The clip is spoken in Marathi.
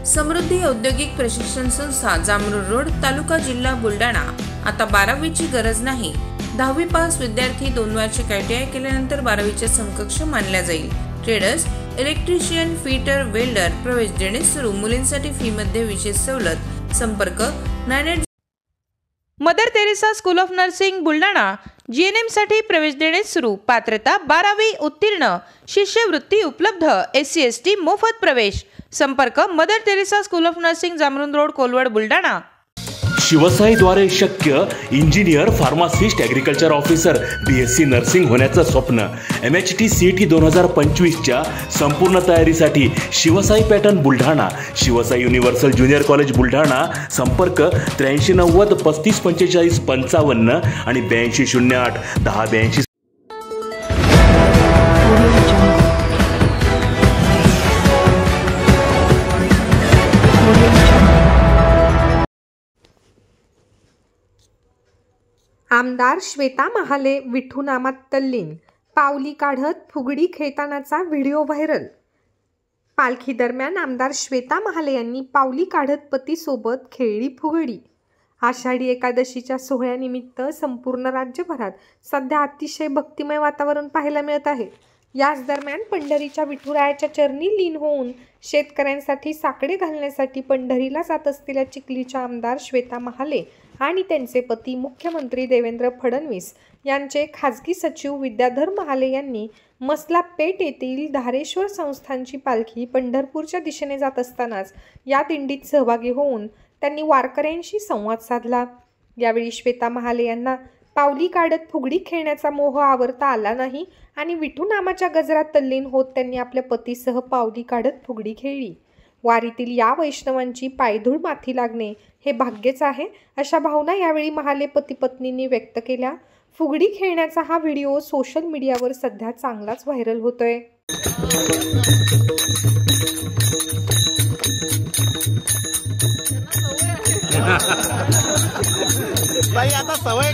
समृद्धी औद्योगिक प्रशिक्षण संस्था जामरूड रोड तालुका जिल्हा बुलढाणा। आता 12वीची गरज नाही। 10वी पास विद्यार्थी 2 वार्षिक ITI केल्यानंतर 12वीच्या समकक्ष मानल्या जाईल। ट्रेडर्स, इलेक्ट्रिशियन, फिटर, वेल्डर प्रवेश देणे सुरू। मुलींसाठी फी मध्ये विशेष सवलत। संपर्क 98 mother Teresa school of nursing Buldhana. GNM साठी प्रवेश देणे सुरू। पात्रता 12वी उत्तीर्ण। शिष्यवृत्ती उपलब्ध। SC ST मोफत प्रवेश। संपर्क Mother Teresa school of nursing Jamrud road Kolwad Buldhana. शिवसाईद्वारे शक्य engineer, pharmacist, agriculture officer, BSc nursing होण्याचं स्वप्न। MHT CET 2025च्या संपूर्ण तयारीसाठी Shivsai pattern Buldhana, Shivsai universal junior college Buldhana. संपर्क 8390 3545 55 आणि 8208 1082। आमदार श्वेता महाले विठू नामात तल्लीन। पावली काढत फुगडी खेळतानाचा व्हिडिओ व्हायरल। पालखी दरम्यान आमदार श्वेता महाले यांनी पावली काढत पतीसोबत खेळली फुगडी। आषाढी एकादशीच्या सोहळ्यानिमित्त संपूर्ण राज्यभरात सध्या अतिशय भक्तिमय वातावरण पाहायला मिळत आहे। याच दरम्यान पंढरीच्या विठुरायाच्या चरणी लीन होऊन शेतकऱ्यांसाठी साकडे घालण्यासाठी पंढरीला जात असलेल्या चिखलीच्या आमदार श्वेता महाले आणि त्यांचे पती मुख्यमंत्री देवेंद्र फडणवीस यांचे खाजगी सचिव विद्याधर महाले यांनी मसला पेठ येथील धारेश्वर संस्थानची पालखी पंढरपूरच्या दिशेने जात असतानाच या दिंडीत सहभागी होऊन त्यांनी वारकऱ्यांशी संवाद साधला। यावेळी श्वेता महाले यांना पावली काढत फुगडी खेळण्याचा मोह आवरता आला नाही आणि विठू नामाच्या गजरात तल्लीन होत त्यांनी आपल्या पतीसह पावली काढत फुगडी खेळली। वारीतील या वैष्णवांची पायधूळ माथी लागणे हे भाग्यच आहे, अशा भावना यावेळी महाले पती पत्नींनी व्यक्त केल्या। फुगडी खेळण्याचा हा व्हिडिओ सोशल मीडियावर सध्या चांगलाच व्हायरल होतोय। भाई आता सवय